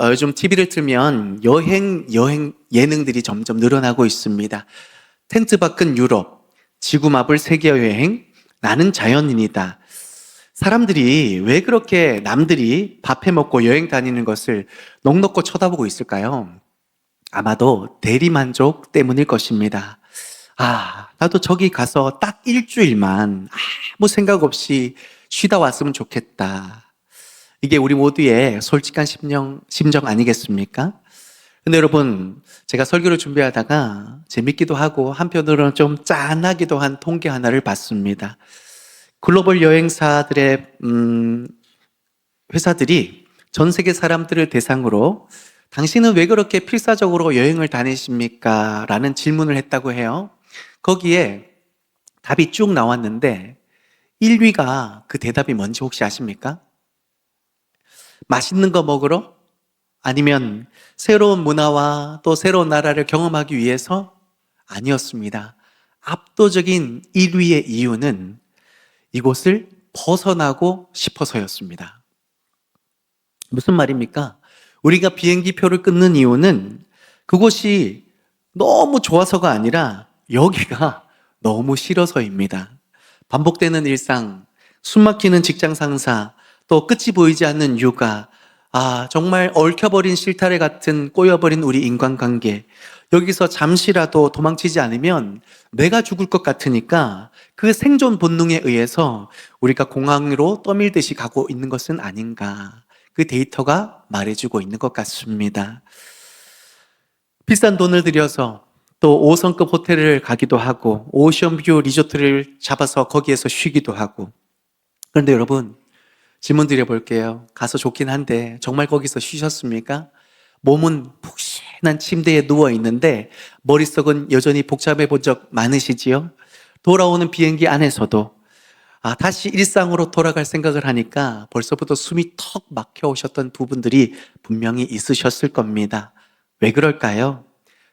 요즘 TV를 틀면 여행 예능들이 점점 늘어나고 있습니다. 텐트 밖은 유럽, 지구 마블 세계 여행, 나는 자연인이다. 사람들이 왜 그렇게 남들이 밥해 먹고 여행 다니는 것을 넋놓고 쳐다보고 있을까요? 아마도 대리만족 때문일 것입니다. 나도 저기 가서 딱 일주일만 아무 생각 없이 쉬다 왔으면 좋겠다. 이게 우리 모두의 솔직한 심정 아니겠습니까? 근데 여러분, 제가 설교를 준비하다가 재밌기도 하고 한편으로는 좀 짠하기도 한 통계 하나를 봤습니다. 글로벌 여행사들의 회사들이 전 세계 사람들을 대상으로 당신은 왜 그렇게 필사적으로 여행을 다니십니까? 라는 질문을 했다고 해요. 거기에 답이 쭉 나왔는데 1위가 그 대답이 뭔지 혹시 아십니까? 맛있는 거 먹으러? 아니면 새로운 문화와 또 새로운 나라를 경험하기 위해서? 아니었습니다. 압도적인 1위의 이유는 이곳을 벗어나고 싶어서였습니다. 무슨 말입니까? 우리가 비행기 표를 끊는 이유는 그곳이 너무 좋아서가 아니라 여기가 너무 싫어서입니다. 반복되는 일상, 숨막히는 직장 상사, 또 끝이 보이지 않는 육아, 정말 얽혀버린 실타래 같은 꼬여버린 우리 인간관계, 여기서 잠시라도 도망치지 않으면 내가 죽을 것 같으니까 그 생존 본능에 의해서 우리가 공항으로 떠밀듯이 가고 있는 것은 아닌가, 그 데이터가 말해주고 있는 것 같습니다. 비싼 돈을 들여서 또 5성급 호텔을 가기도 하고 오션뷰 리조트를 잡아서 거기에서 쉬기도 하고, 그런데 여러분, 질문 드려볼게요. 가서 좋긴 한데 정말 거기서 쉬셨습니까? 몸은 푹신한 침대에 누워있는데 머릿속은 여전히 복잡해 본 적 많으시지요? 돌아오는 비행기 안에서도 다시 일상으로 돌아갈 생각을 하니까 벌써부터 숨이 턱 막혀 오셨던 부분들이 분명히 있으셨을 겁니다. 왜 그럴까요?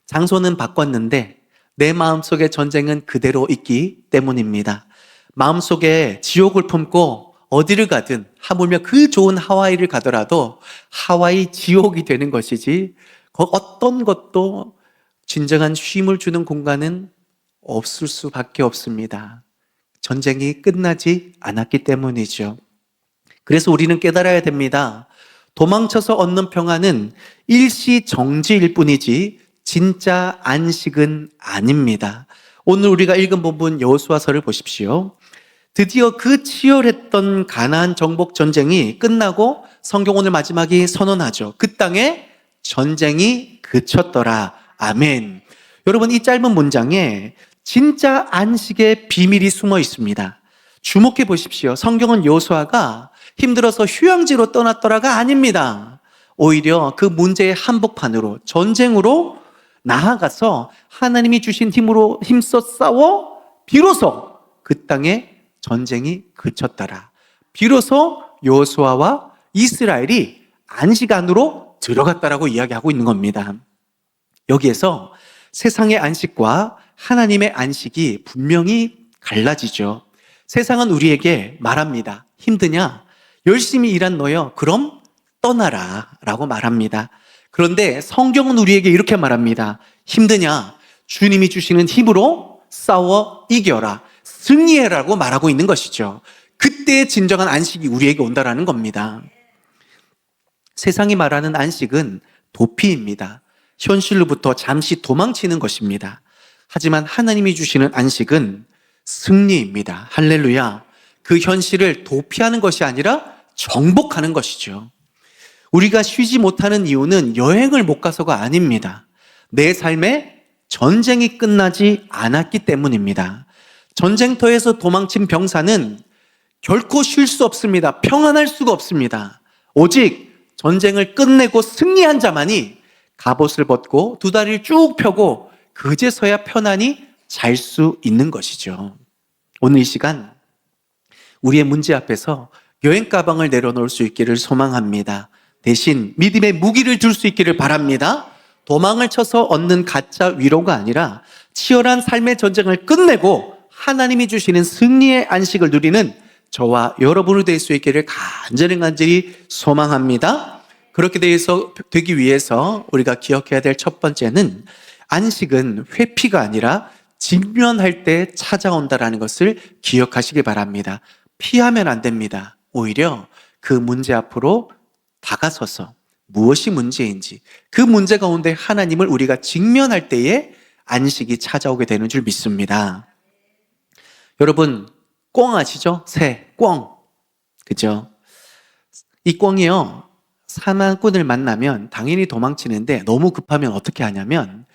장소는 바꿨는데 내 마음속의 전쟁은 그대로 있기 때문입니다. 마음속에 지옥을 품고 어디를 가든, 하물며 그 좋은 하와이를 가더라도 하와이 지옥이 되는 것이지 어떤 것도 진정한 쉼을 주는 공간은 없을 수밖에 없습니다. 전쟁이 끝나지 않았기 때문이죠. 그래서 우리는 깨달아야 됩니다. 도망쳐서 얻는 평안은 일시정지일 뿐이지 진짜 안식은 아닙니다. 오늘 우리가 읽은 본문 여호수아서를 보십시오. 드디어 그 치열했던 가나안 정복 전쟁이 끝나고 성경 오늘 마지막이 선언하죠. 그 땅에 전쟁이 그쳤더라. 아멘. 여러분, 이 짧은 문장에 진짜 안식의 비밀이 숨어 있습니다. 주목해 보십시오. 성경은 여호수아가 힘들어서 휴양지로 떠났더라가 아닙니다. 오히려 그 문제의 한복판으로, 전쟁으로 나아가서 하나님이 주신 힘으로 힘써 싸워 비로소 그 땅에 전쟁이 그쳤더라. 비로소 여호수아와 이스라엘이 안식 안으로 들어갔다라고 이야기하고 있는 겁니다. 여기에서 세상의 안식과 하나님의 안식이 분명히 갈라지죠. 세상은 우리에게 말합니다. 힘드냐? 열심히 일한 너여. 그럼 떠나라 라고 말합니다. 그런데 성경은 우리에게 이렇게 말합니다. 힘드냐? 주님이 주시는 힘으로 싸워 이겨라. 승리해라고 말하고 있는 것이죠. 그때 진정한 안식이 우리에게 온다라는 겁니다. 세상이 말하는 안식은 도피입니다. 현실로부터 잠시 도망치는 것입니다. 하지만 하나님이 주시는 안식은 승리입니다. 할렐루야. 그 현실을 도피하는 것이 아니라 정복하는 것이죠. 우리가 쉬지 못하는 이유는 여행을 못 가서가 아닙니다. 내 삶에 전쟁이 끝나지 않았기 때문입니다. 전쟁터에서 도망친 병사는 결코 쉴 수 없습니다. 평안할 수가 없습니다. 오직 전쟁을 끝내고 승리한 자만이 갑옷을 벗고 두 다리를 쭉 펴고 그제서야 편안히 잘 수 있는 것이죠. 오늘 이 시간 우리의 문제 앞에서 여행 가방을 내려놓을 수 있기를 소망합니다. 대신 믿음의 무기를 들 수 있기를 바랍니다. 도망을 쳐서 얻는 가짜 위로가 아니라 치열한 삶의 전쟁을 끝내고 하나님이 주시는 승리의 안식을 누리는 저와 여러분이 될 수 있기를 간절히 소망합니다. 그렇게 되기 위해서 우리가 기억해야 될 첫 번째는 안식은 회피가 아니라 직면할 때 찾아온다라는 것을 기억하시기 바랍니다. 피하면 안 됩니다. 오히려 그 문제 앞으로 다가서서 무엇이 문제인지 그 문제 가운데 하나님을 우리가 직면할 때에 안식이 찾아오게 되는 줄 믿습니다. 여러분, 꿩 아시죠? 새, 꿩. 그죠? 이 꿩이요, 사냥꾼을 만나면 당연히 도망치는데 너무 급하면 어떻게 하냐면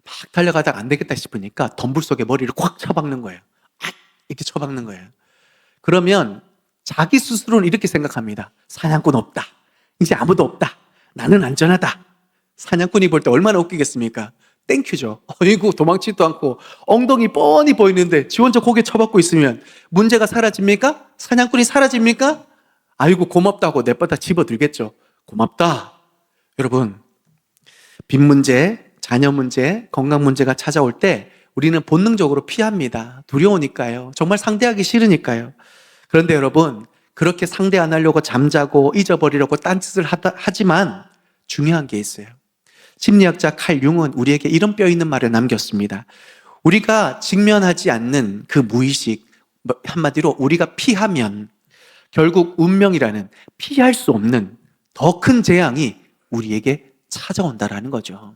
막 달려가다가 안 되겠다 싶으니까 덤불 속에 머리를 콱 쳐박는 거예요. 아! 이렇게 쳐박는 거예요. 그러면 자기 스스로는 이렇게 생각합니다. 사냥꾼 없다. 이제 아무도 없다. 나는 안전하다. 사냥꾼이 볼 때 얼마나 웃기겠습니까? 땡큐죠. 어이구, 도망치지도 않고 엉덩이 뻔히 보이는데 지 혼자 고개 쳐박고 있으면 문제가 사라집니까? 사냥꾼이 사라집니까? 아이고, 고맙다고 내버다 집어들겠죠. 고맙다. 여러분, 빚 문제, 자녀 문제, 건강 문제가 찾아올 때 우리는 본능적으로 피합니다. 두려우니까요. 정말 상대하기 싫으니까요. 그런데 여러분, 그렇게 상대 안 하려고 잠자고 잊어버리려고 딴짓을 하지만 중요한 게 있어요. 심리학자 칼 융은 우리에게 이런 뼈 있는 말을 남겼습니다. 우리가 직면하지 않는 그 무의식, 한마디로 우리가 피하면 결국 운명이라는 피할 수 없는 더 큰 재앙이 우리에게 찾아온다라는 거죠.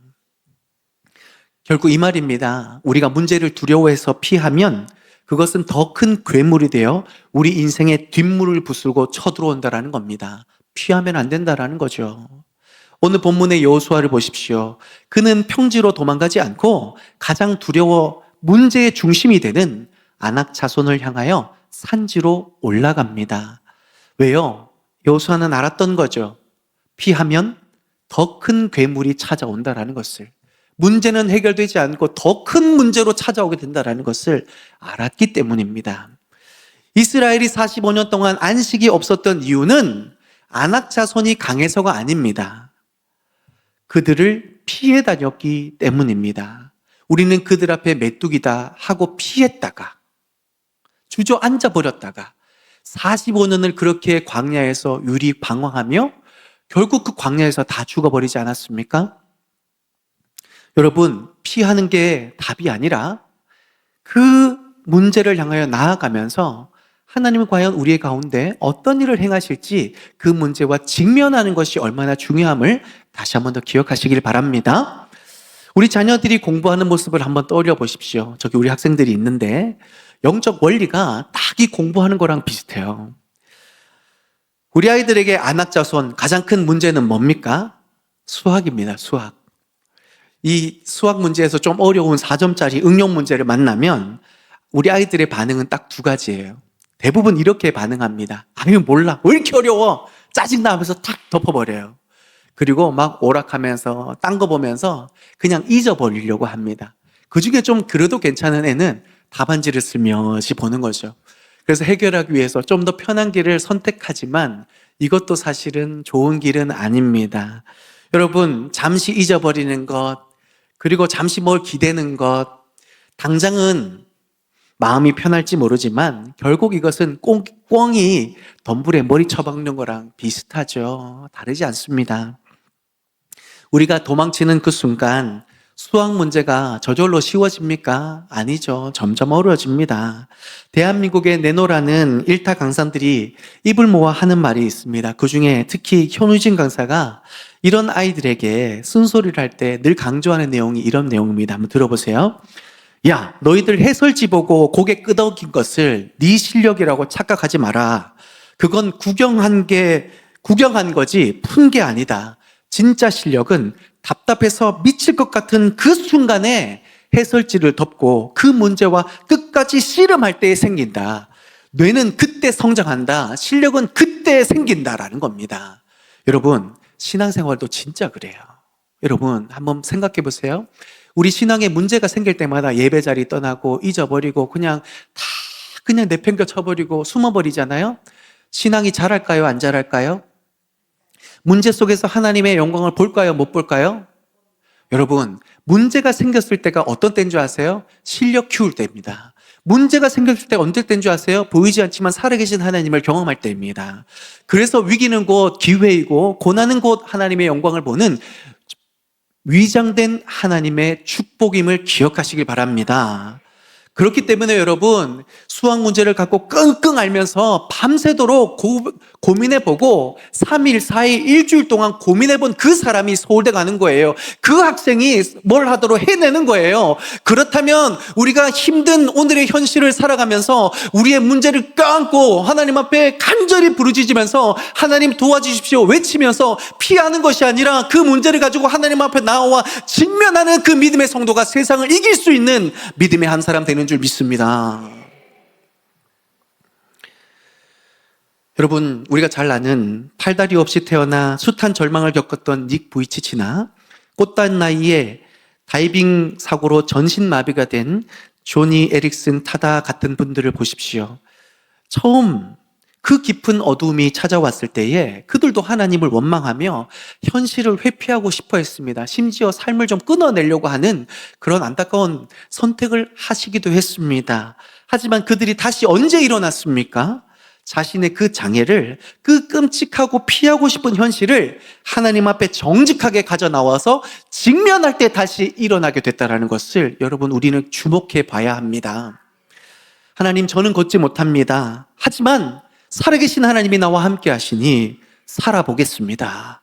결국 이 말입니다. 우리가 문제를 두려워해서 피하면 그것은 더 큰 괴물이 되어 우리 인생의 뒷물을 부수고 쳐들어온다라는 겁니다. 피하면 안 된다라는 거죠. 오늘 본문의 여호수아를 보십시오. 그는 평지로 도망가지 않고 가장 두려워 문제의 중심이 되는 아낙 자손을 향하여 산지로 올라갑니다. 왜요? 여호수아는 알았던 거죠. 피하면 더 큰 괴물이 찾아온다라는 것을. 문제는 해결되지 않고 더 큰 문제로 찾아오게 된다라는 것을 알았기 때문입니다. 이스라엘이 45년 동안 안식이 없었던 이유는 아낙 자손이 강해서가 아닙니다. 그들을 피해 다녔기 때문입니다. 우리는 그들 앞에 메뚜기다 하고 피했다가 주저앉아 버렸다가 45년을 그렇게 광야에서 유리 방황하며 결국 그 광야에서 다 죽어버리지 않았습니까? 여러분, 피하는 게 답이 아니라 그 문제를 향하여 나아가면서 하나님은 과연 우리의 가운데 어떤 일을 행하실지 그 문제와 직면하는 것이 얼마나 중요함을 다시 한번 더 기억하시길 바랍니다. 우리 자녀들이 공부하는 모습을 한번 떠올려 보십시오. 저기 우리 학생들이 있는데 영적 원리가 딱 이 공부하는 거랑 비슷해요. 우리 아이들에게 안악자손 가장 큰 문제는 뭡니까? 수학입니다. 수학. 이 수학 문제에서 좀 어려운 4점짜리 응용 문제를 만나면 우리 아이들의 반응은 딱 두 가지예요. 대부분 이렇게 반응합니다. 아유, 몰라. 왜 이렇게 어려워? 짜증나 하면서 탁 덮어버려요. 그리고 막 오락하면서 딴 거 보면서 그냥 잊어버리려고 합니다. 그 중에 좀 그래도 괜찮은 애는 답안지를 슬며시 보는 거죠. 그래서 해결하기 위해서 좀 더 편한 길을 선택하지만 이것도 사실은 좋은 길은 아닙니다. 여러분, 잠시 잊어버리는 것, 그리고 잠시 뭘 기대는 것, 당장은 마음이 편할지 모르지만 결국 이것은 꿩이 덤불에 머리 쳐박는 거랑 비슷하죠. 다르지 않습니다. 우리가 도망치는 그 순간 수학 문제가 저절로 쉬워집니까? 아니죠. 점점 어려워집니다. 대한민국의 내노라는 일타 강사들이 입을 모아 하는 말이 있습니다. 그 중에 특히 현우진 강사가 이런 아이들에게 쓴소리를 할 때 늘 강조하는 내용이 이런 내용입니다. 한번 들어보세요. 야, 너희들 해설지 보고 고개 끄덕인 것을 네 실력이라고 착각하지 마라. 그건 구경한 거지 푼 게 아니다. 진짜 실력은 답답해서 미칠 것 같은 그 순간에 해설지를 덮고 그 문제와 끝까지 씨름할 때에 생긴다. 뇌는 그때 성장한다. 실력은 그때 생긴다라는 겁니다. 여러분, 신앙생활도 진짜 그래요. 여러분, 한번 생각해 보세요. 우리 신앙에 문제가 생길 때마다 예배 자리 떠나고 잊어버리고 그냥 내팽겨 쳐버리고 숨어버리잖아요. 신앙이 자랄까요? 안 자랄까요? 문제 속에서 하나님의 영광을 볼까요? 못 볼까요? 여러분, 문제가 생겼을 때가 어떤 때인 줄 아세요? 실력 키울 때입니다. 문제가 생겼을 때 언제 때인 줄 아세요? 보이지 않지만 살아계신 하나님을 경험할 때입니다. 그래서 위기는 곧 기회이고 고난은 곧 하나님의 영광을 보는 위장된 하나님의 축복임을 기억하시길 바랍니다. 그렇기 때문에 여러분, 수학 문제를 갖고 끙끙 앓면서 밤새도록 고민해보고 3일, 4일, 일주일 동안 고민해본 그 사람이 서울대 가는 거예요. 그 학생이 뭘 하도록 해내는 거예요. 그렇다면 우리가 힘든 오늘의 현실을 살아가면서 우리의 문제를 껴안고 하나님 앞에 간절히 부르짖으면서 하나님 도와주십시오 외치면서 피하는 것이 아니라 그 문제를 가지고 하나님 앞에 나와 직면하는 그 믿음의 성도가 세상을 이길 수 있는 믿음의 한 사람 되는 줄 믿습니다. 여러분, 우리가 잘 아는 팔다리 없이 태어나 숱한 절망을 겪었던 닉 부이치치나 꽃단 나이에 다이빙 사고로 전신마비가 된 조니 에릭슨 타다 같은 분들을 보십시오. 처음 그 깊은 어두움이 찾아왔을 때에 그들도 하나님을 원망하며 현실을 회피하고 싶어 했습니다. 심지어 삶을 좀 끊어내려고 하는 그런 안타까운 선택을 하시기도 했습니다. 하지만 그들이 다시 언제 일어났습니까? 자신의 그 장애를, 그 끔찍하고 피하고 싶은 현실을 하나님 앞에 정직하게 가져 나와서 직면할 때 다시 일어나게 됐다는 것을 여러분, 우리는 주목해 봐야 합니다. 하나님, 저는 걷지 못합니다. 하지만 살아계신 하나님이 나와 함께 하시니 살아보겠습니다.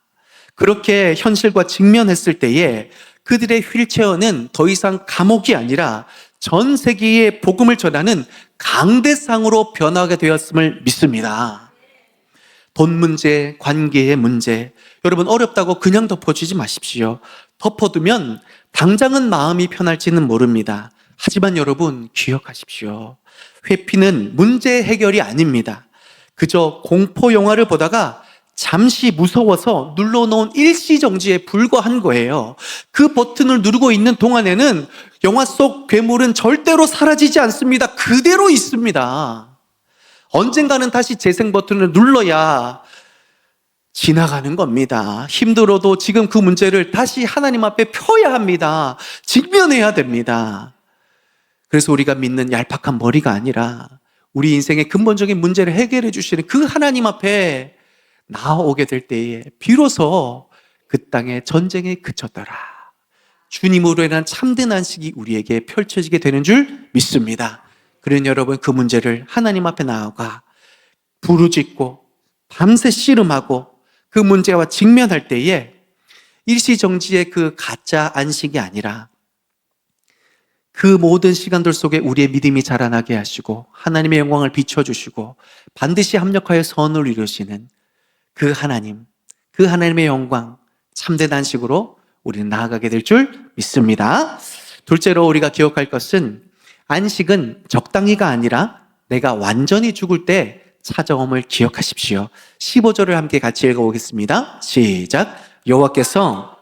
그렇게 현실과 직면했을 때에 그들의 휠체어는 더 이상 감옥이 아니라 전 세계에 복음을 전하는 강대상으로 변하게 되었음을 믿습니다. 돈 문제, 관계의 문제, 여러분 어렵다고 그냥 덮어주지 마십시오. 덮어두면 당장은 마음이 편할지는 모릅니다. 하지만 여러분 기억하십시오. 회피는 문제 해결이 아닙니다. 그저 공포 영화를 보다가 잠시 무서워서 눌러놓은 일시정지에 불과한 거예요. 그 버튼을 누르고 있는 동안에는 영화 속 괴물은 절대로 사라지지 않습니다. 그대로 있습니다. 언젠가는 다시 재생 버튼을 눌러야 지나가는 겁니다. 힘들어도 지금 그 문제를 다시 하나님 앞에 펴야 합니다. 직면해야 됩니다. 그래서 우리가 믿는 얄팍한 머리가 아니라 우리 인생의 근본적인 문제를 해결해 주시는 그 하나님 앞에 나아오게 될 때에 비로소 그 땅의 전쟁이 그쳤더라. 주님으로 인한 참된 안식이 우리에게 펼쳐지게 되는 줄 믿습니다. 그러니 여러분, 그 문제를 하나님 앞에 나아가 부르짖고 밤새 씨름하고 그 문제와 직면할 때에 일시정지의 그 가짜 안식이 아니라 그 모든 시간들 속에 우리의 믿음이 자라나게 하시고 하나님의 영광을 비춰주시고 반드시 합력하여 선을 이루시는 그 하나님, 그 하나님의 영광, 참된 안식으로 우리는 나아가게 될 줄 믿습니다. 둘째로 우리가 기억할 것은 안식은 적당히가 아니라 내가 완전히 죽을 때 찾아옴을 기억하십시오. 15절을 함께 같이 읽어보겠습니다. 시작. 여호와께서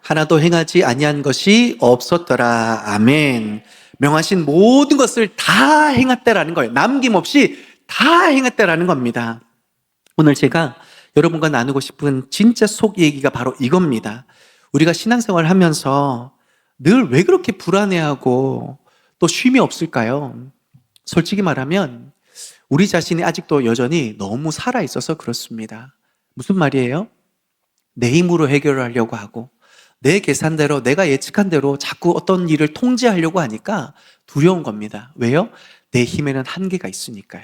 하나도 행하지 아니한 것이 없었더라. 아멘. 명하신 모든 것을 다 행했다라는 거예요. 남김없이 다 행했다라는 겁니다. 오늘 제가 여러분과 나누고 싶은 진짜 속 얘기가 바로 이겁니다. 우리가 신앙생활을 하면서 늘 왜 그렇게 불안해하고 또 쉼이 없을까요? 솔직히 말하면 우리 자신이 아직도 여전히 너무 살아있어서 그렇습니다. 무슨 말이에요? 내 힘으로 해결하려고 하고 내 계산대로, 내가 예측한 대로 자꾸 어떤 일을 통제하려고 하니까 두려운 겁니다. 왜요? 내 힘에는 한계가 있으니까요.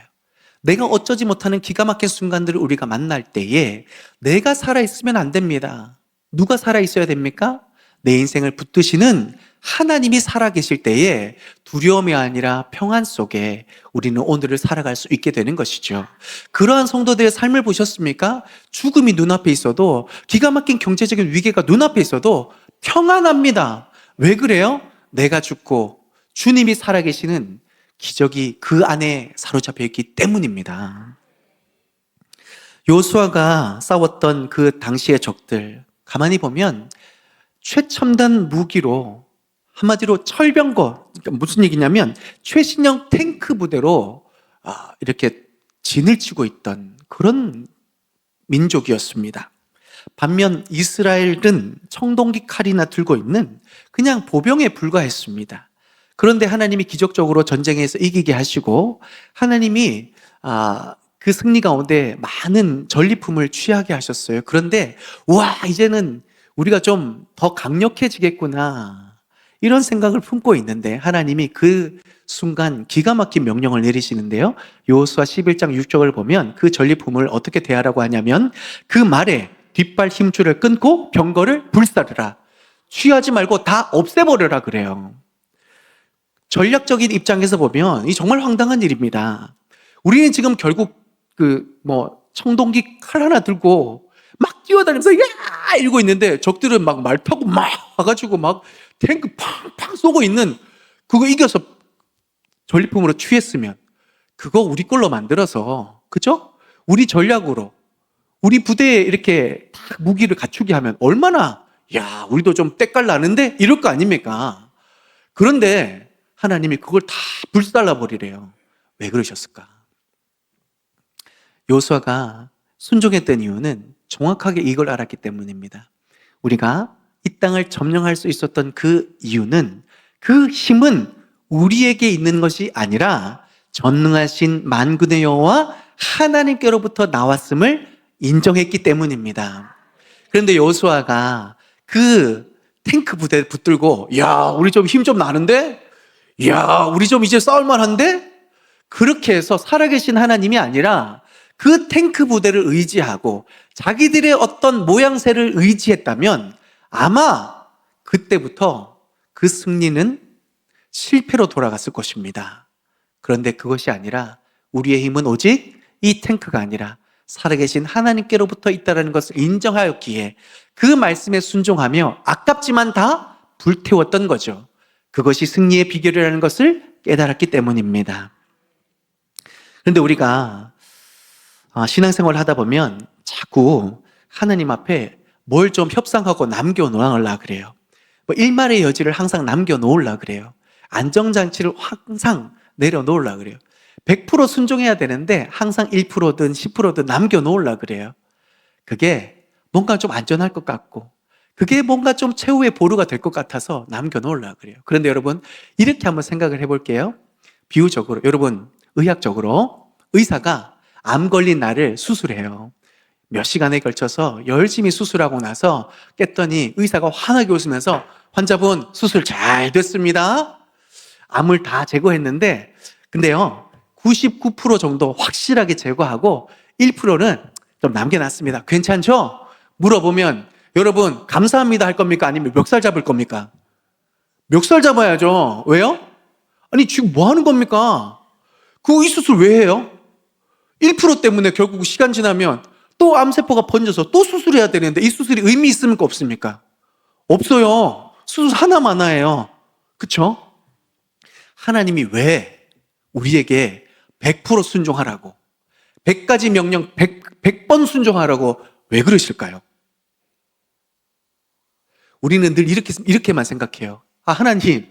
내가 어쩌지 못하는 기가 막힌 순간들을 우리가 만날 때에 내가 살아있으면 안 됩니다. 누가 살아있어야 됩니까? 내 인생을 붙드시는 하나님이 살아계실 때에 두려움이 아니라 평안 속에 우리는 오늘을 살아갈 수 있게 되는 것이죠. 그러한 성도들의 삶을 보셨습니까? 죽음이 눈앞에 있어도, 기가 막힌 경제적인 위기가 눈앞에 있어도 평안합니다. 왜 그래요? 내가 죽고 주님이 살아계시는 기적이 그 안에 사로잡혀 있기 때문입니다. 요수아가 싸웠던 그 당시의 적들, 가만히 보면 최첨단 무기로, 한마디로 철병거, 그러니까 무슨 얘기냐면 최신형 탱크 부대로 이렇게 진을 치고 있던 그런 민족이었습니다. 반면 이스라엘은 청동기 칼이나 들고 있는 그냥 보병에 불과했습니다. 그런데 하나님이 기적적으로 전쟁에서 이기게 하시고 하나님이 그 승리 가운데 많은 전리품을 취하게 하셨어요. 그런데 와, 이제는 우리가 좀 더 강력해지겠구나, 이런 생각을 품고 있는데 하나님이 그 순간 기가 막힌 명령을 내리시는데요. 여호수아 11장 6절을 보면 그 전리품을 어떻게 대하라고 하냐면 그 말에 뒷발 힘줄을 끊고 병거를 불사르라. 취하지 말고 다 없애버려라 그래요. 전략적인 입장에서 보면 이 정말 황당한 일입니다. 우리는 지금 결국 청동기 칼 하나 들고 막 뛰어다니면서 야 이러고 있는데 적들은 막 말 타고 막 와가지고 막 탱크 팡팡 쏘고 있는 그거 이겨서 전리품으로 취했으면 그거 우리 걸로 만들어서, 그죠? 우리 전략으로 우리 부대에 이렇게 딱 무기를 갖추게 하면 얼마나, 야 우리도 좀 때깔 나는데 이럴 거 아닙니까? 그런데 하나님이 그걸 다 불살라 버리래요. 왜 그러셨을까? 여호수아가 순종했던 이유는 정확하게 이걸 알았기 때문입니다. 우리가 이 땅을 점령할 수 있었던 그 이유는, 그 힘은 우리에게 있는 것이 아니라 전능하신 만군의 여호와 하나님께로부터 나왔음을 인정했기 때문입니다. 그런데 여호수아가 그 탱크 부대 붙들고 야 우리 좀 힘 좀 나는데, 야 우리 좀 이제 싸울만한데, 그렇게 해서 살아계신 하나님이 아니라 그 탱크 부대를 의지하고 자기들의 어떤 모양새를 의지했다면 아마 그때부터 그 승리는 실패로 돌아갔을 것입니다. 그런데 그것이 아니라 우리의 힘은 오직 이 탱크가 아니라 살아계신 하나님께로부터 있다는 것을 인정하였기에 그 말씀에 순종하며 아깝지만 다 불태웠던 거죠. 그것이 승리의 비결이라는 것을 깨달았기 때문입니다. 그런데 우리가 신앙생활을 하다 보면 자꾸 하나님 앞에 뭘 좀 협상하고 남겨놓으려 그래요. 일말의 여지를 항상 남겨놓으려 그래요. 안정장치를 항상 내려놓으려 그래요. 100% 순종해야 되는데 항상 1%든 10%든 남겨놓으려 그래요. 그게 뭔가 좀 안전할 것 같고 그게 뭔가 좀 최후의 보루가 될 것 같아서 남겨놓으려 그래요. 그런데 여러분, 이렇게 한번 생각을 해볼게요. 비유적으로, 여러분, 의학적으로 의사가 암 걸린 나를 수술해요. 몇 시간에 걸쳐서 열심히 수술하고 나서 깼더니 의사가 환하게 웃으면서 환자분 수술 잘 됐습니다. 암을 다 제거했는데, 근데요 99% 정도 확실하게 제거하고 1%는 좀 남겨놨습니다. 괜찮죠? 물어보면 여러분 감사합니다 할 겁니까? 아니면 멱살 잡을 겁니까? 멱살 잡아야죠. 왜요? 아니 지금 뭐 하는 겁니까? 이 수술 왜 해요? 1% 때문에 결국 시간 지나면 또 암세포가 번져서 또 수술해야 되는데 이 수술이 의미 있습니까? 없습니까? 없어요. 수술 하나만해요. 그쵸? 하나님이 왜 우리에게 100% 순종하라고, 100가지 명령 100번 순종하라고 왜 그러실까요? 우리는 늘 이렇게만 생각해요. 하나님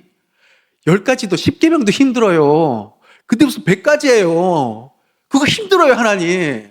10가지도 10계명도 힘들어요. 근데 무슨 100가지예요. 그거 힘들어요 하나님.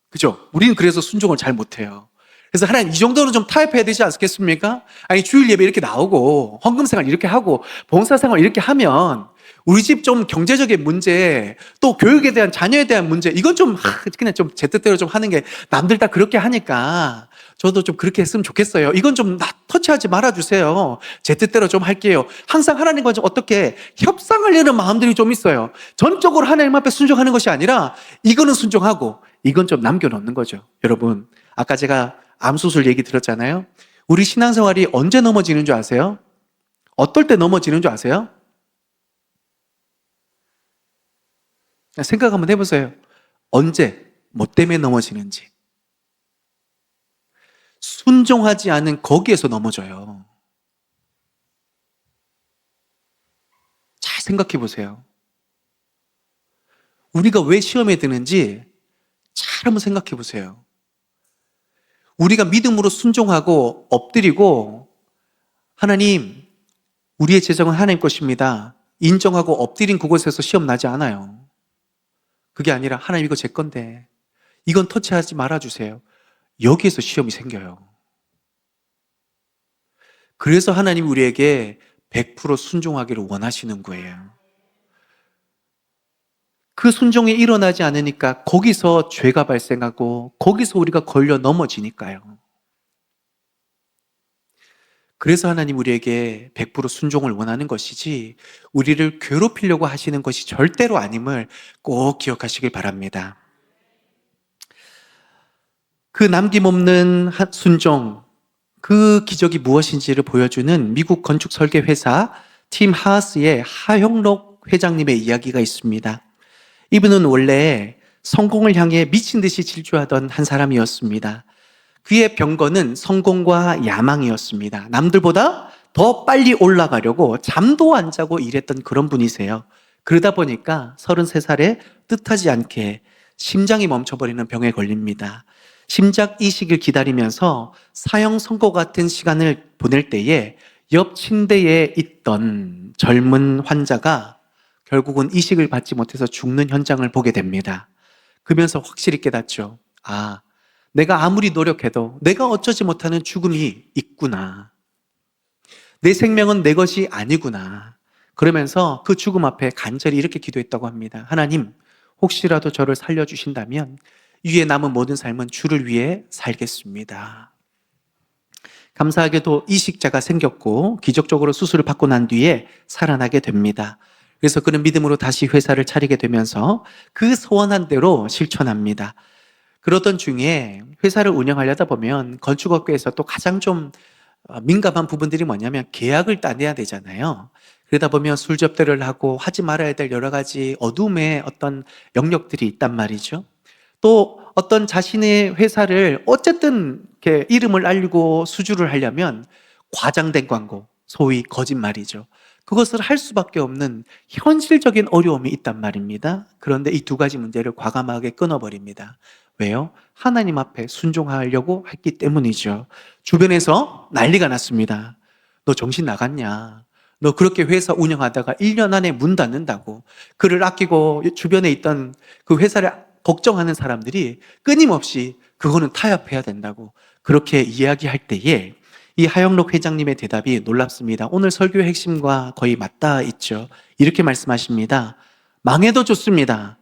그죠? 우리는 그래서 순종을 잘 못해요. 그래서 하나님 이 정도는 좀 타협해야 되지 않겠습니까? 아니 주일 예배 이렇게 나오고 헌금생활 이렇게 하고 봉사생활 이렇게 하면 우리 집 좀 경제적인 문제, 또 교육에 대한 자녀에 대한 문제, 이건 좀 그냥 좀 제 뜻대로 좀 하는 게 남들 다 그렇게 하니까 저도 좀 그렇게 했으면 좋겠어요. 이건 좀 터치하지 말아주세요. 제 뜻대로 좀 할게요. 항상 하나님과 좀 어떻게 협상하려는 마음들이 좀 있어요. 전적으로 하나님 앞에 순종하는 것이 아니라 이거는 순종하고 이건 좀 남겨놓는 거죠. 여러분, 아까 제가 암수술 얘기 들었잖아요. 우리 신앙생활이 언제 넘어지는 줄 아세요? 어떨 때 넘어지는 줄 아세요? 생각 한번 해보세요. 언제, 뭐 때문에 넘어지는지. 순종하지 않은 거기에서 넘어져요. 잘 생각해 보세요. 우리가 왜 시험에 드는지 잘 한번 생각해 보세요. 우리가 믿음으로 순종하고 엎드리고 하나님, 우리의 재정은 하나님 것입니다. 인정하고 엎드린 그곳에서 시험 나지 않아요. 그게 아니라 하나님 이거 제 건데 이건 터치하지 말아주세요. 여기에서 시험이 생겨요. 그래서 하나님 우리에게 100% 순종하기를 원하시는 거예요. 그 순종이 일어나지 않으니까 거기서 죄가 발생하고 거기서 우리가 걸려 넘어지니까요. 그래서 하나님 우리에게 100% 순종을 원하는 것이지 우리를 괴롭히려고 하시는 것이 절대로 아님을 꼭 기억하시길 바랍니다. 그 남김없는 순종, 그 기적이 무엇인지를 보여주는 미국 건축 설계 회사 팀 하하스의 하형록 회장님의 이야기가 있습니다. 이분은 원래 성공을 향해 미친 듯이 질주하던 한 사람이었습니다. 그의 병거는 성공과 야망이었습니다. 남들보다 더 빨리 올라가려고 잠도 안 자고 일했던 그런 분이세요. 그러다 보니까 33살에 뜻하지 않게 심장이 멈춰버리는 병에 걸립니다. 심장 이식을 기다리면서 사형 선고 같은 시간을 보낼 때에 옆 침대에 있던 젊은 환자가 결국은 이식을 받지 못해서 죽는 현장을 보게 됩니다. 그러면서 확실히 깨닫죠. 아, 내가 아무리 노력해도 내가 어쩌지 못하는 죽음이 있구나. 내 생명은 내 것이 아니구나. 그러면서 그 죽음 앞에 간절히 이렇게 기도했다고 합니다. 하나님, 혹시라도 저를 살려주신다면 위에 남은 모든 삶은 주를 위해 살겠습니다. 감사하게도 이식자가 생겼고 기적적으로 수술을 받고 난 뒤에 살아나게 됩니다. 그래서 그는 믿음으로 다시 회사를 차리게 되면서 그 소원한 대로 실천합니다. 그러던 중에 회사를 운영하려다 보면 건축업계에서 또 가장 좀 민감한 부분들이 뭐냐면 계약을 따내야 되잖아요. 그러다 보면 술접대를 하고 하지 말아야 될 여러 가지 어둠의 어떤 영역들이 있단 말이죠. 또 어떤 자신의 회사를 어쨌든 이렇게 이름을 알리고 수주를 하려면 과장된 광고, 소위 거짓말이죠. 그것을 할 수밖에 없는 현실적인 어려움이 있단 말입니다. 그런데 이 두 가지 문제를 과감하게 끊어버립니다. 왜요? 하나님 앞에 순종하려고 했기 때문이죠. 주변에서 난리가 났습니다. 너 정신 나갔냐? 너 그렇게 회사 운영하다가 1년 안에 문 닫는다고. 그를 아끼고 주변에 있던 그 회사를 걱정하는 사람들이 끊임없이 그거는 타협해야 된다고 그렇게 이야기할 때에 이 하영록 회장님의 대답이 놀랍습니다. 오늘 설교의 핵심과 거의 맞닿아 있죠. 이렇게 말씀하십니다. 망해도 좋습니다.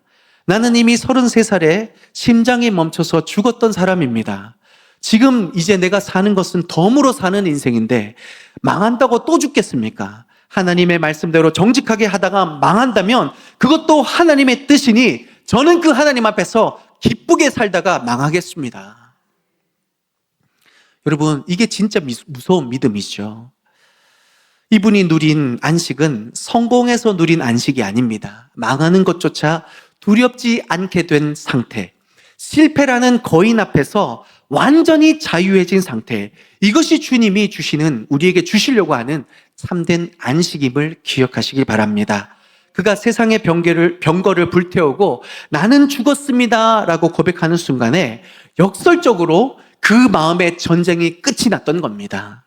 나는 이미 33살에 심장이 멈춰서 죽었던 사람입니다. 지금 이제 내가 사는 것은 덤으로 사는 인생인데 망한다고 또 죽겠습니까? 하나님의 말씀대로 정직하게 하다가 망한다면 그것도 하나님의 뜻이니 저는 그 하나님 앞에서 기쁘게 살다가 망하겠습니다. 여러분, 이게 진짜 무서운 믿음이죠. 이분이 누린 안식은 성공해서 누린 안식이 아닙니다. 망하는 것조차 두렵지 않게 된 상태. 실패라는 거인 앞에서 완전히 자유해진 상태. 이것이 주님이 주시는, 우리에게 주시려고 하는 참된 안식임을 기억하시기 바랍니다. 그가 세상의 병거를 불태우고 나는 죽었습니다 라고 고백하는 순간에 역설적으로 그 마음의 전쟁이 끝이 났던 겁니다.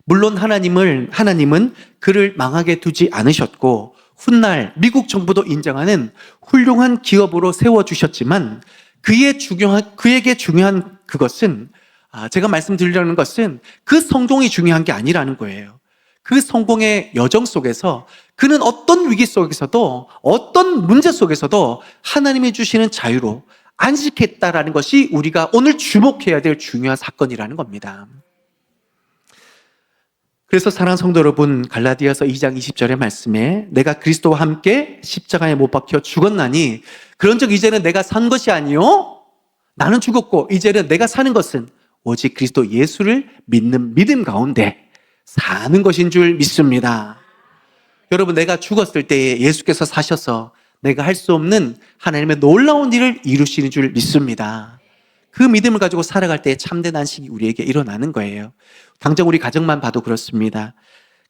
물론 하나님은 그를 망하게 두지 않으셨고 훗날 미국 정부도 인정하는 훌륭한 기업으로 세워주셨지만 그에게 중요한 그것은 제가 말씀드리려는 것은 그 성공이 중요한 게 아니라는 거예요. 그 성공의 여정 속에서 그는 어떤 위기 속에서도 어떤 문제 속에서도 하나님이 주시는 자유로 안식했다라는 것이 우리가 오늘 주목해야 될 중요한 사건이라는 겁니다. 그래서 사랑하는 성도 여러분, 갈라디아서 2장 20절의 말씀에 내가 그리스도와 함께 십자가에 못 박혀 죽었나니 그런즉 이제는 내가 산 것이 아니요 나는 죽었고 이제는 내가 사는 것은 오직 그리스도 예수를 믿는 믿음 가운데 사는 것인 줄 믿습니다. 여러분, 내가 죽었을 때에 예수께서 사셔서 내가 할 수 없는 하나님의 놀라운 일을 이루시는 줄 믿습니다. 그 믿음을 가지고 살아갈 때 참된 안식이 우리에게 일어나는 거예요. 당장 우리 가정만 봐도 그렇습니다.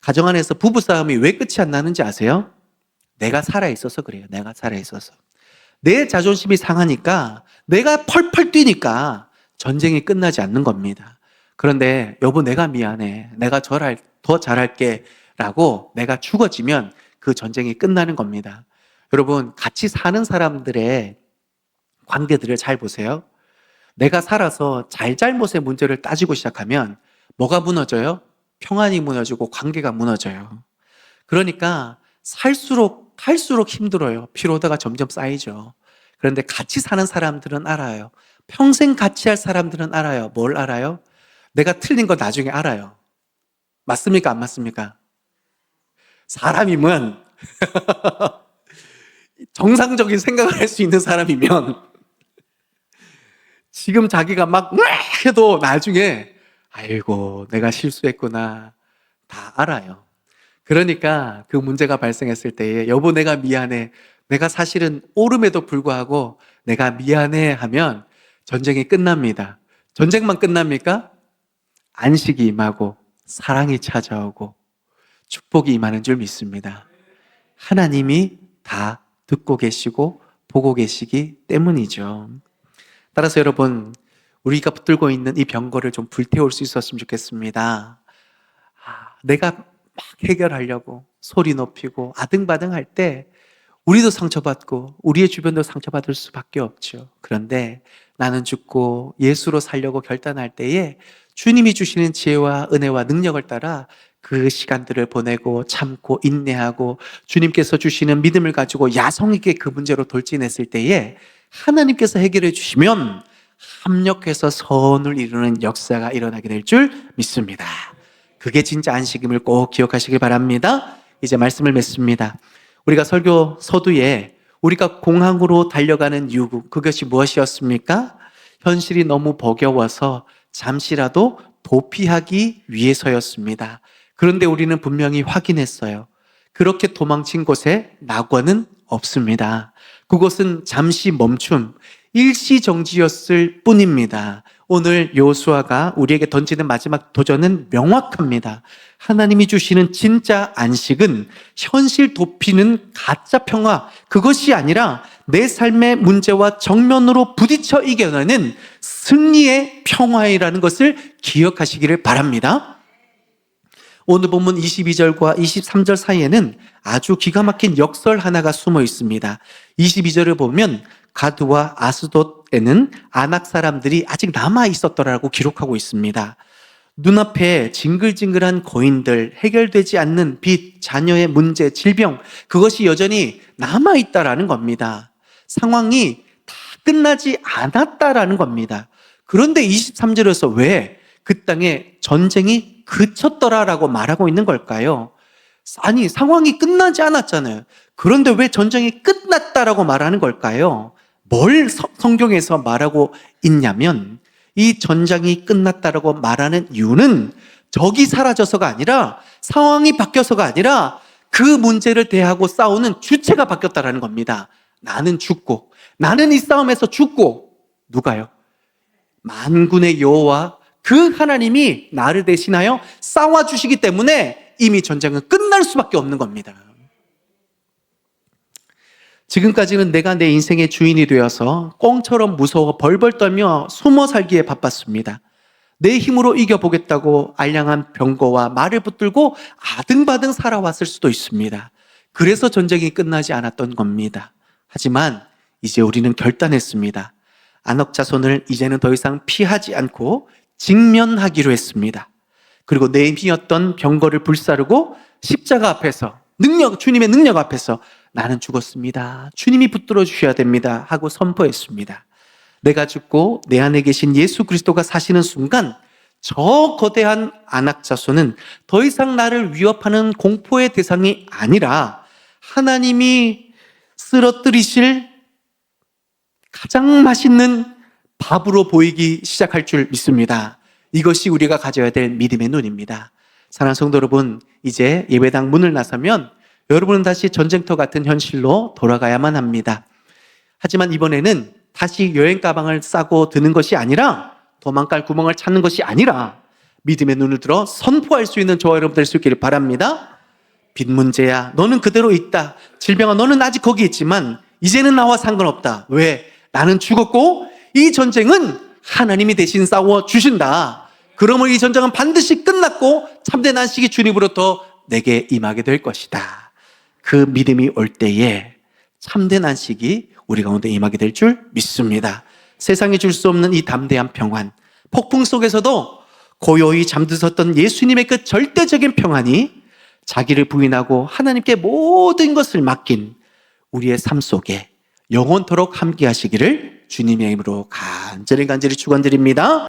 가정 안에서 부부싸움이 왜 끝이 안 나는지 아세요? 내가 살아있어서 그래요. 내가 살아있어서. 내 자존심이 상하니까 내가 펄펄 뛰니까 전쟁이 끝나지 않는 겁니다. 그런데 여보 내가 미안해. 내가 더 잘할게 라고 내가 죽어지면 그 전쟁이 끝나는 겁니다. 여러분, 같이 사는 사람들의 관계들을 잘 보세요. 내가 살아서 잘잘못의 문제를 따지고 시작하면 뭐가 무너져요? 평안이 무너지고 관계가 무너져요. 그러니까 갈수록 힘들어요. 피로도가 점점 쌓이죠. 그런데 같이 사는 사람들은 알아요. 평생 같이 할 사람들은 알아요. 뭘 알아요? 내가 틀린 거 나중에 알아요. 맞습니까? 안 맞습니까? 사람이면 정상적인 생각을 할 수 있는 사람이면 지금 자기가 막 해도 나중에 아이고 내가 실수했구나 다 알아요. 그러니까 그 문제가 발생했을 때에 여보 내가 미안해, 내가 사실은 옳음에도 불구하고 내가 미안해 하면 전쟁이 끝납니다. 전쟁만 끝납니까? 안식이 임하고 사랑이 찾아오고 축복이 임하는 줄 믿습니다. 하나님이 다 듣고 계시고 보고 계시기 때문이죠. 따라서 여러분, 우리가 붙들고 있는 이 병거를 좀 불태울 수 있었으면 좋겠습니다. 내가 막 해결하려고 소리 높이고 아등바등 할 때 우리도 상처받고 우리의 주변도 상처받을 수밖에 없죠. 그런데 나는 죽고 예수로 살려고 결단할 때에 주님이 주시는 지혜와 은혜와 능력을 따라 그 시간들을 보내고 참고 인내하고 주님께서 주시는 믿음을 가지고 야성 있게 그 문제로 돌진했을 때에 하나님께서 해결해 주시면 합력해서 선을 이루는 역사가 일어나게 될 줄 믿습니다. 그게 진짜 안식임을 꼭 기억하시길 바랍니다. 이제 말씀을 맺습니다. 우리가 설교 서두에 우리가 공항으로 달려가는 이유, 그것이 무엇이었습니까? 현실이 너무 버거워서 잠시라도 도피하기 위해서였습니다. 그런데 우리는 분명히 확인했어요. 그렇게 도망친 곳에 낙원은 없습니다. 그곳은 잠시 멈춤, 일시정지였을 뿐입니다. 오늘 여호수아가 우리에게 던지는 마지막 도전은 명확합니다. 하나님이 주시는 진짜 안식은 현실 도피는 가짜 평화, 그것이 아니라 내 삶의 문제와 정면으로 부딪혀 이겨내는 승리의 평화이라는 것을 기억하시기를 바랍니다. 오늘 본문 22절과 23절 사이에는 아주 기가 막힌 역설 하나가 숨어 있습니다. 22절을 보면 가드와 아스돗에는 아낙 사람들이 아직 남아 있었더라고 기록하고 있습니다. 눈앞에 징글징글한 고인들, 해결되지 않는 빚, 자녀의 문제, 질병, 그것이 여전히 남아 있다라는 겁니다. 상황이 다 끝나지 않았다라는 겁니다. 그런데 23절에서 왜 그 땅에 전쟁이 그쳤더라라고 말하고 있는 걸까요? 아니, 상황이 끝나지 않았잖아요. 그런데 왜 전쟁이 끝났다라고 말하는 걸까요? 뭘 성경에서 말하고 있냐면 이 전쟁이 끝났다라고 말하는 이유는 적이 사라져서가 아니라 상황이 바뀌어서가 아니라 그 문제를 대하고 싸우는 주체가 바뀌었다라는 겁니다. 나는 죽고, 나는 이 싸움에서 죽고, 누가요? 만군의 여호와 그 하나님이 나를 대신하여 싸워주시기 때문에 이미 전쟁은 끝날 수밖에 없는 겁니다. 지금까지는 내가 내 인생의 주인이 되어서 꽁처럼 무서워 벌벌 떨며 숨어 살기에 바빴습니다. 내 힘으로 이겨보겠다고 알량한 병거와 말을 붙들고 아등바등 살아왔을 수도 있습니다. 그래서 전쟁이 끝나지 않았던 겁니다. 하지만 이제 우리는 결단했습니다. 아낙 자손을 이제는 더 이상 피하지 않고 직면하기로 했습니다. 그리고 내 힘이었던 병거를 불사르고 십자가 앞에서 주님의 능력 앞에서 나는 죽었습니다. 주님이 붙들어 주셔야 됩니다. 하고 선포했습니다. 내가 죽고 내 안에 계신 예수 그리스도가 사시는 순간 저 거대한 아낙 자손은 더 이상 나를 위협하는 공포의 대상이 아니라 하나님이 쓰러뜨리실 가장 맛있는 밥으로 보이기 시작할 줄 믿습니다. 이것이 우리가 가져야 될 믿음의 눈입니다. 사랑하는 성도 여러분, 이제 예배당 문을 나서면 여러분은 다시 전쟁터 같은 현실로 돌아가야만 합니다. 하지만 이번에는 다시 여행 가방을 싸고 드는 것이 아니라 도망갈 구멍을 찾는 것이 아니라 믿음의 눈을 들어 선포할 수 있는 저와 여러분 될 수 있기를 바랍니다. 빚 문제야, 너는 그대로 있다. 질병아, 너는 아직 거기 있지만 이제는 나와 상관없다. 왜? 나는 죽었고 이 전쟁은 하나님이 대신 싸워 주신다. 그러면 이 전쟁은 반드시 끝났고 참된 안식이 주님으로부터 내게 임하게 될 것이다. 그 믿음이 올 때에 참된 안식이 우리 가운데 임하게 될 줄 믿습니다. 세상에 줄 수 없는 이 담대한 평안, 폭풍 속에서도 고요히 잠드셨던 예수님의 그 절대적인 평안이 자기를 부인하고 하나님께 모든 것을 맡긴 우리의 삶 속에 영원토록 함께 하시기를 주님의 이름으로 간절히 축원드립니다.